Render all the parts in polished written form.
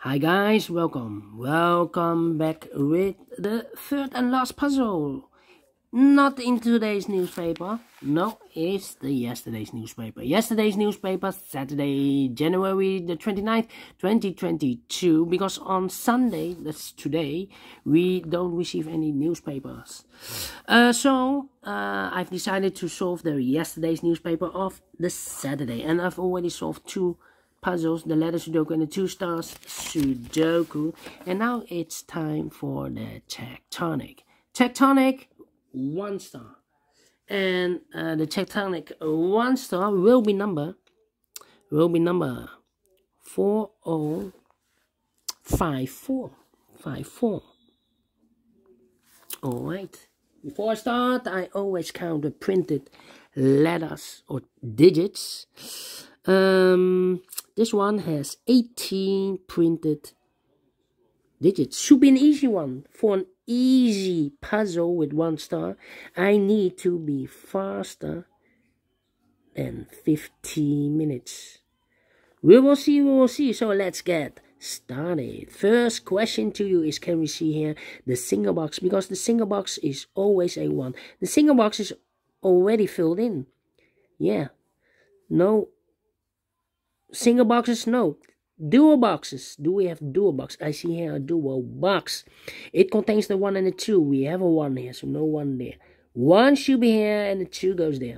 Hi guys, welcome back with the third and last puzzle. Not in today's newspaper, no, it's the yesterday's newspaper. Yesterday's newspaper, Saturday, January the 29th, 2022, because on Sunday, that's today, we don't receive any newspapers. So I've decided to solve the yesterday's newspaper of the Saturday, and I've already solved two puzzles, the letter Sudoku and the 2 stars Sudoku. And now it's time for the Tectonic 1 star. And the Tectonic 1 star will be number 4054. Alright. Before I start, I always count the printed letters or digits. This one has 18 printed digits. Should be an easy one. For an easy puzzle with 1 star, I need to be faster than 15 minutes. We will see. So let's get started. First question to you is, can we see here the single box? Because the single box is always a 1. The single box is already filled in. Yeah. No single boxes, no. Dual boxes. Do we have dual box? I see here a dual box. It contains the 1 and the 2. We have a 1 here, so no 1 there. 1 should be here and the 2 goes there.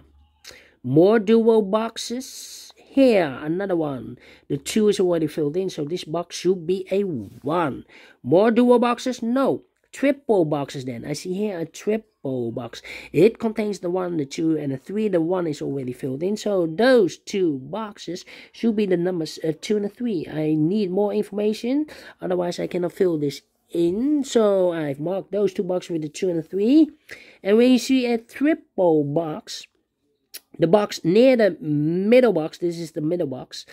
More dual boxes. Here, another 1. The 2 is already filled in, so this box should be a 1. More dual boxes? No. Triple boxes then. I see here a triple box. It contains the 1, the 2, and the 3. The 1 is already filled in, so those 2 boxes should be the numbers 2 and 3. I need more information, otherwise I cannot fill this in. So I've marked those 2 boxes with the 2 and the 3. And when you see a triple box, the box near the middle box, this is the middle box,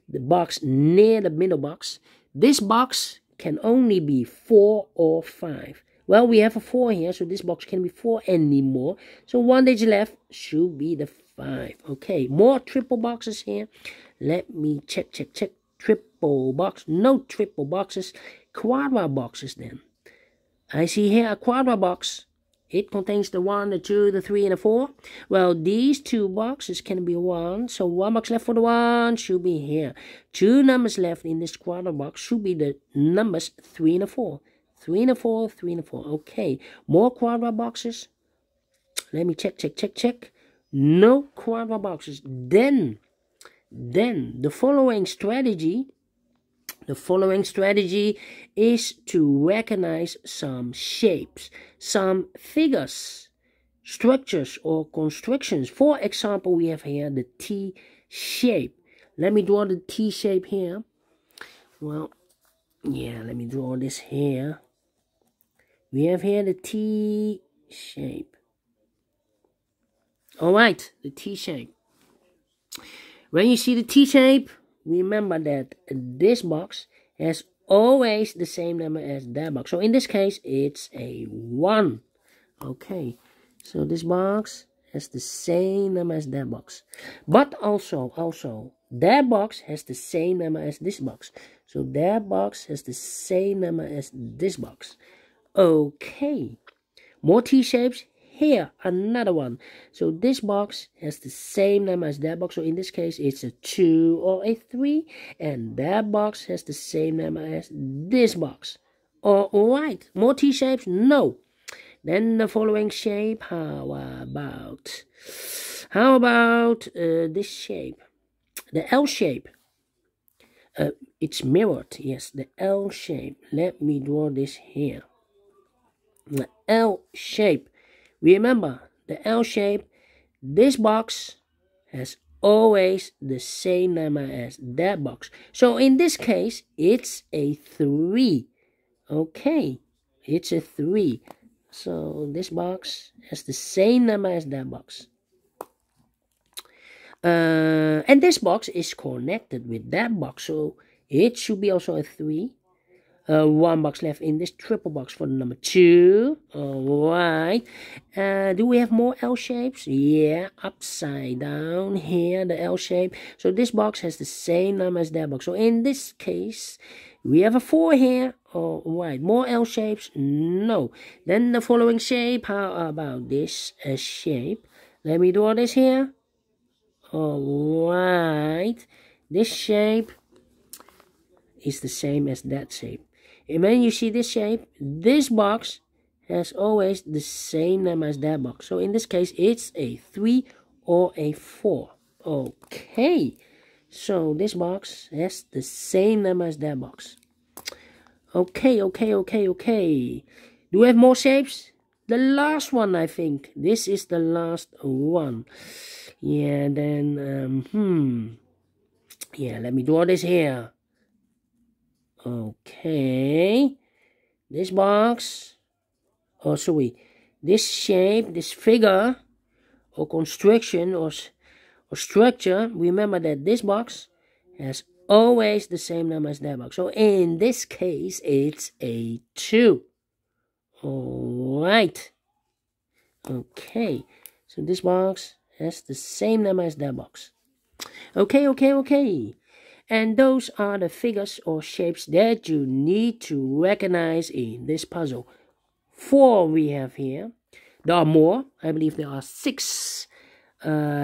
the box near the middle box, this box can only be 4 or 5. Well, we have a 4 here, so this box can be 4 anymore. So 1 digit left should be the 5. Okay, more triple boxes here. Let me check. Triple box. No triple boxes. Quadra boxes then. I see here a quadra box. It contains the 1, the 2, the 3, and the 4. Well, these 2 boxes can be 1. So 1 box left for the 1 should be here. 2 numbers left in this quadra box should be the numbers 3 and the 4. 3 and the 4, 3 and the 4. Okay. More quadra boxes. Let me check. No quadra boxes. Then the following strategy is to recognize some shapes, some figures, structures, or constructions. For example, we have here the T shape. Let me draw the T shape here. Well, yeah, let me draw this here. We have here the T shape. Alright, the T shape. When you see the T shape, remember that this box has always the same number as that box. So in this case, it's a 1. Okay, so this box has the same number as that box. But also, that box has the same number as this box. So that box has the same number as this box. Okay, more T-shapes. Here, another one. So this box has the same number as that box. So in this case, it's a 2 or a 3. And that box has the same number as this box. Alright, more T-shapes? No. Then the following shape, how about this shape? The L shape. It's mirrored, yes, the L shape. Let me draw this here. The L shape. Remember, the L shape, this box has always the same number as that box. So in this case, it's a 3. Okay, it's a 3. So this box has the same number as that box. And this box is connected with that box, so it should be also a 3. One box left in this triple box for the number 2. Alright. Do we have more L shapes? Yeah, upside down here, the L shape. So this box has the same number as that box. So in this case, we have a 4 here. Alright, more L shapes? No. Then the following shape, how about this shape? Let me draw this here. Alright, this shape is the same as that shape. And when you see this shape, this box has always the same number as that box. So in this case, it's a 3 or a 4. Okay, so this box has the same number as that box. Okay. Do we have more shapes? The last one, I think. This is the last one. Yeah, then, yeah, let me draw this here. Okay. This box, this shape, this figure, or construction, or structure, remember that this box has always the same number as that box. So in this case, it's a 2. Alright. Okay. So this box has the same number as that box. Okay. And those are the figures or shapes that you need to recognize in this puzzle. 4 we have here. There are more. I believe there are 6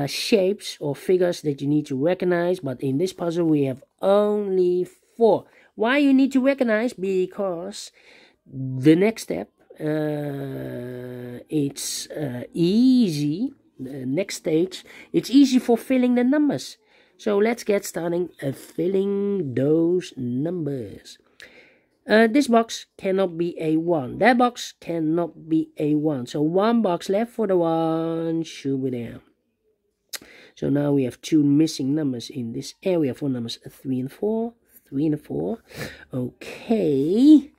shapes or figures that you need to recognize. But in this puzzle, we have only 4. Why you need to recognize? Because the next step, it's easy. The next stage, it's easy for filling the numbers. So let's get starting filling those numbers. This box cannot be a 1. That box cannot be a 1. So 1 box left for the 1 should be there. So now we have 2 missing numbers in this area for numbers 3 and 4. 3 and 4. Okay.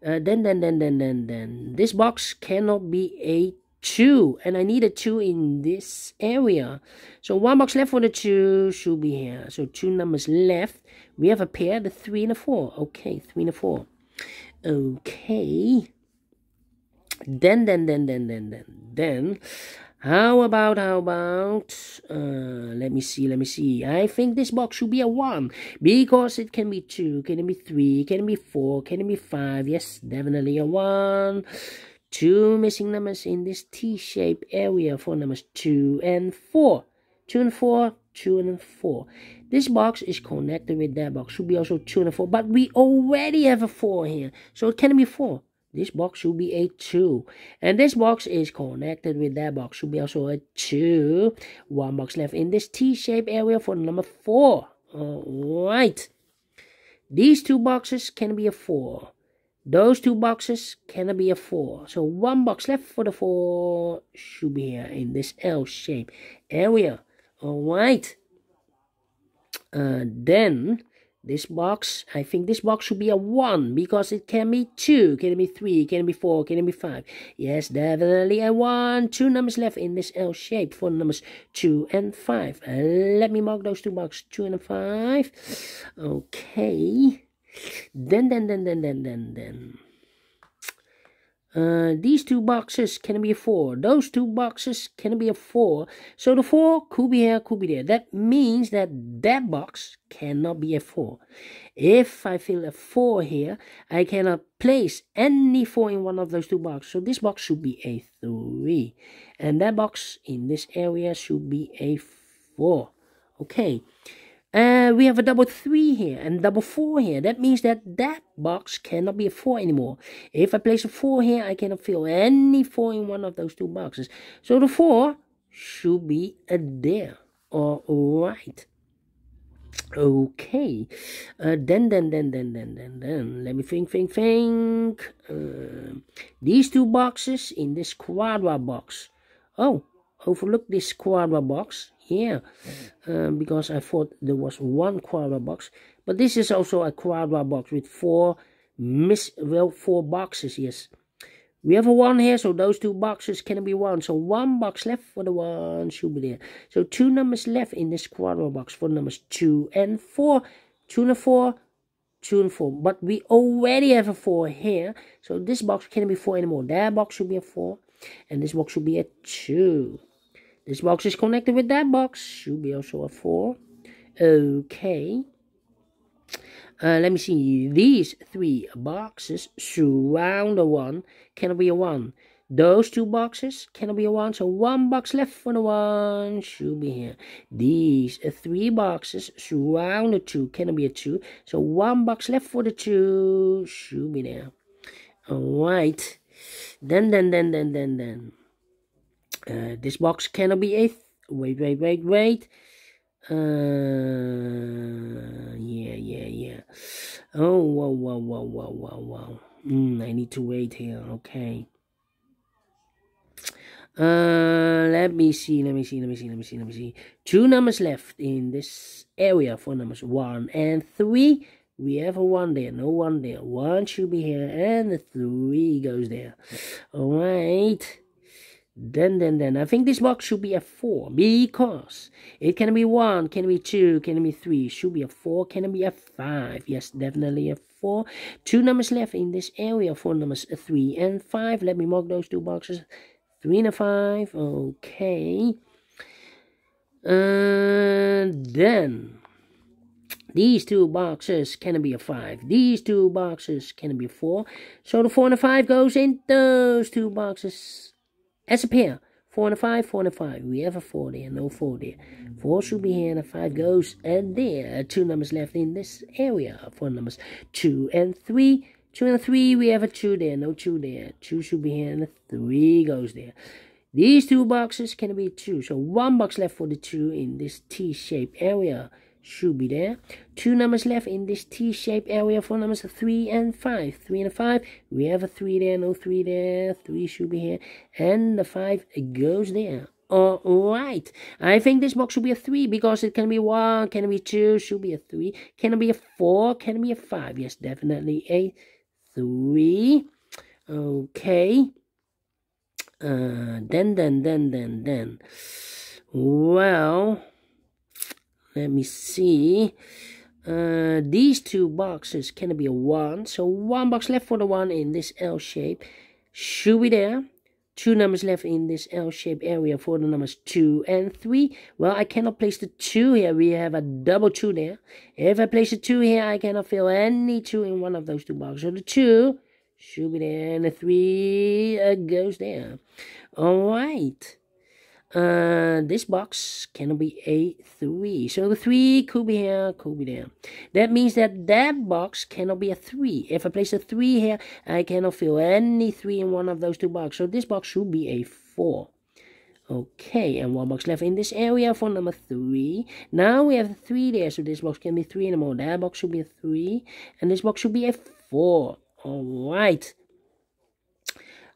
Then this box cannot be a 2, and I need a 2 in this area. So 1 box left for the 2 should be here. So 2 numbers left. We have a pair, the 3 and the 4. Okay, 3 and a 4. Okay. Then how about let me see. I think this box should be a 1 because it can be 2, can it be 3, can it be 4, can it be 5? Yes, definitely a 1. 2 missing numbers in this T-shaped area for numbers 2 and 4. 2 and 4, 2 and 4. This box is connected with that box. Should be also 2 and 4. But we already have a 4 here. So it can be 4. This box should be a 2. And this box is connected with that box. Should be also a 2. 1 box left in this T-shaped area for number 4. Alright. These 2 boxes can be a 4. Those 2 boxes cannot be a 4. So 1 box left for the 4 should be here in this L-shaped area. Alright. Then this box, I think this box should be a 1 because it can be 2, can it be 3, can it be 4, can it be 5? Yes, definitely a 1. 2 numbers left in this L shape for numbers 2 and 5. Let me mark those 2 boxes, 2 and 5. Okay. Then. These 2 boxes can be a 4. Those 2 boxes can be a 4. So the 4 could be here, could be there. That means that that box cannot be a 4. If I fill a 4 here, I cannot place any 4 in one of those 2 boxes. So this box should be a 3. And that box in this area should be a 4. Okay. We have a double 3 here and double 4 here. That means that that box cannot be a 4 anymore. If I place a 4 here, I cannot fill any 4 in one of those 2 boxes. So the 4 should be a there. Alright. Okay. Then. Let me think. These 2 boxes in this quadra box. Oh, overlook this quadra box. Yeah, because I thought there was 1 quadra box, but this is also a quadra box with 4 boxes. Yes, we have a 1 here, so those 2 boxes can be 1. So 1 box left for the 1 should be there. So 2 numbers left in this quadra box for numbers 2 and 4. 2 and 4 2 and 4. But we already have a 4 here. So this box can't be 4 anymore. That box should be a 4. And this box should be a 2. This box is connected with that box. Should be also a 4. Okay. Let me see. These 3 boxes surround a 1. Cannot be a 1. Those 2 boxes cannot be a 1. So 1 box left for the 1. Should be here. These 3 boxes surround a 2. Cannot be a 2. So 1 box left for the 2. Should be there. Alright. Then. This box cannot be a... Wait. Yeah. Oh, wow. I need to wait here. Okay. Let me see. 2 numbers left in this area for numbers 1 and 3. We have a 1 there, no 1 there. 1 should be here, and the 3 goes there. Alright. Then. I think this box should be a 4, because it can be 1, can be 2, can be 3. Should be a 4, can be a 5. Yes, definitely a 4. 2 numbers left in this area for numbers 3 and 5. Let me mark those 2 boxes. 3 and a 5. Okay. Then these 2 boxes can be a 5. These 2 boxes can be a 4. So the 4 and a 5 goes in those 2 boxes as a pair. 4 and a 5, 4 and a 5. We have a 4 there, no 4 there. 4 should be here, and a 5 goes and there. 2 numbers left in this area for numbers 2 and 3. 2 and 3, we have a 2 there, no 2 there. 2 should be here, and a 3 goes there. These 2 boxes can be 2. So 1 box left for the 2 in this T-shaped area. Should be there. 2 numbers left in this T-shaped area for numbers 3 and 5. 3 and a 5. We have a 3 there, no 3 there. 3 should be here. And the 5 goes there. Alright. I think this box should be a 3, because it can be 1, can be 2, should be a 3. Can it be a 4? Can it be a 5? Yes, definitely a 3. Okay. Then. Well, let me see. These 2 boxes can be a 1. So 1 box left for the 1 in this L shape. Should be there. 2 numbers left in this L-shaped area for the numbers 2 and 3. Well, I cannot place the 2 here. We have a double 2 there. If I place the 2 here, I cannot fill any 2 in one of those 2 boxes. So the 2 should be there, and the 3 goes there. Alright. This box cannot be a 3. So the 3 could be here, could be there. That means that box cannot be a 3. If I place a 3 here, I cannot fill any 3 in one of those 2 boxes. So this box should be a 4. Okay, and 1 box left in this area for number 3. Now we have 3 there, so this box can be 3 anymore. That box should be a 3, and this box should be a 4. Alright.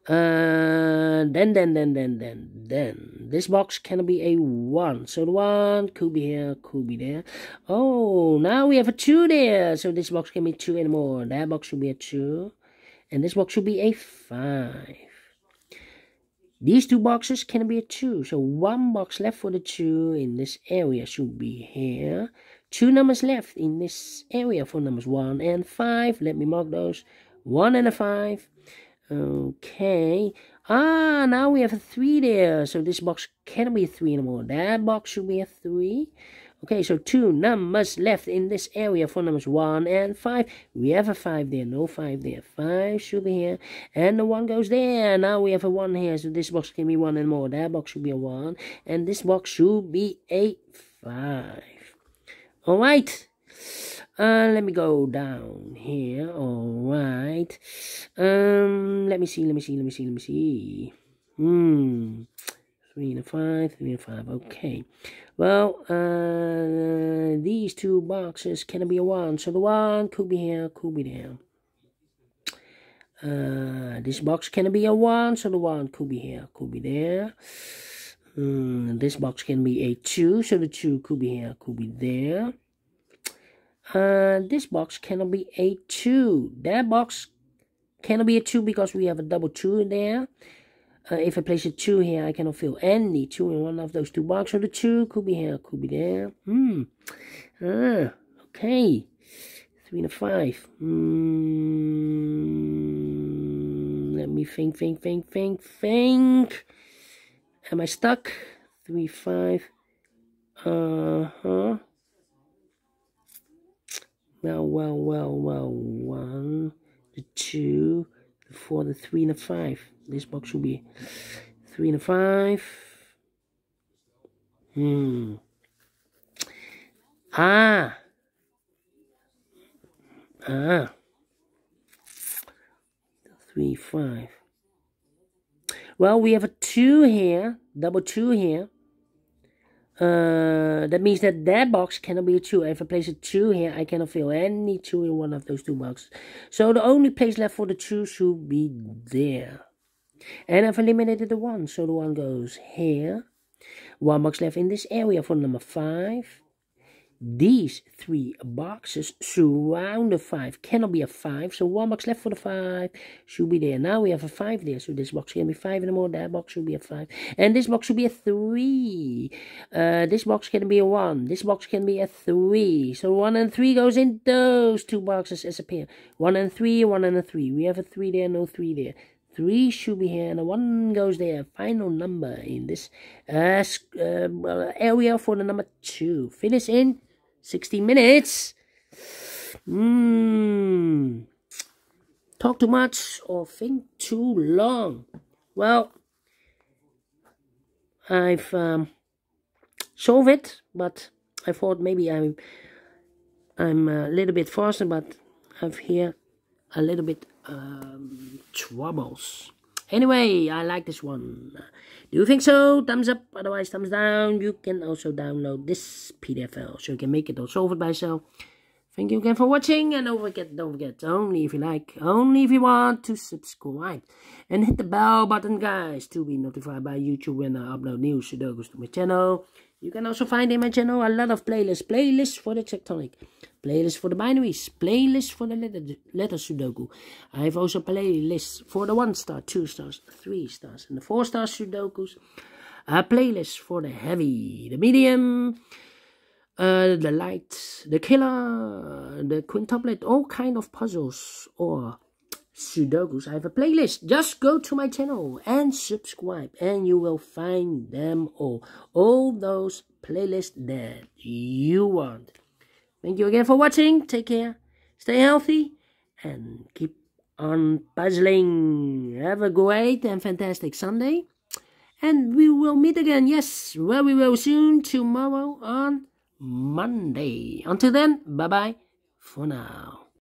Then this box cannot be a 1. So the 1 could be here, could be there. Oh, now we have a 2 there. So this box can be 2 anymore. That box should be a 2. And this box should be a 5. These 2 boxes can be a 2. So 1 box left for the 2 in this area should be here. 2 numbers left in this area for numbers 1 and 5. Let me mark those. 1 and a 5. Okay. Now we have a 3 there. So this box cannot be a 3 anymore. That box should be a 3. Okay, so 2 numbers left in this area for numbers 1 and 5. We have a 5 there. No 5 there. 5 should be here. And the 1 goes there. Now we have a 1 here. So this box can be 1 and more. That box should be a 1. And this box should be a 5. Alright. Let me go down here. Alright. Let me see. 3 and a 5, 3 and a 5. Okay. Well, these 2 boxes can be a 1. So the 1 could be here, could be there. This box can be a 1. So the 1 could be here, could be there. This box can be a 2. So the 2 could be here, could be there. This box cannot be a 2. That box cannot be a 2 because we have a double 2 in there. If I place a 2 here, I cannot fill any 2 in one of those 2 boxes. So the 2 could be here, could be there. Okay. 3 and a 5. Let me think. Am I stuck? 3, 5. Well. 1, the 2, the 4, the 3 and the 5. This box should be 3 and a 5. Ah. 3, 5. Well, we have a 2 here, double 2 here. That means that box cannot be a 2. If I place a 2 here, I cannot fill any 2 in one of those 2 boxes. So the only place left for the 2 should be there. And I've eliminated the 1, so the 1 goes here. 1 box left in this area for number 5. These 3 boxes surround the 5. Cannot be a 5, so 1 box left for the 5 should be there. Now we have a 5 there, so this box can be 5 anymore. That box should be a 5, and this box should be a 3. This box can be a 1. This box can be a 3. So 1 and 3 goes in those 2 boxes as a pair. 1 and 3, 1 and a 3. We have a 3 there, no 3 there. 3 should be here, and a 1 goes there. Final number in this area for the number 2. Finish in 60 minutes. Talk too much or think too long? Well, I've solved it, but I thought maybe I'm a little bit faster, but I've here a little bit troubles. Anyway, I like this one. Do you think so? Thumbs up, otherwise thumbs down. You can also download this PDF file so you can make it or solve it by yourself. Thank you again for watching, and don't forget, only if you like, only if you want, to subscribe. And hit the bell button, guys, to be notified by YouTube when I upload new Sudokus to my channel. You can also find in my channel a lot of playlists for the Tectonic, playlists for the binaries, playlists for the letter Sudoku. I have also playlists for the 1 star, 2 stars, 3 stars, and the 4 star Sudokus. A playlist for the heavy, the medium, the light, the killer, the quintuplet, all kind of puzzles or Sudokus. I have a playlist. Just go to my channel and subscribe, and you will find them all those playlists that you want. Thank you again for watching. Take care, stay healthy, and keep on puzzling. Have a great and fantastic Sunday, and we will meet again. Yes, very, very soon, tomorrow on Monday. Until then, bye bye for now.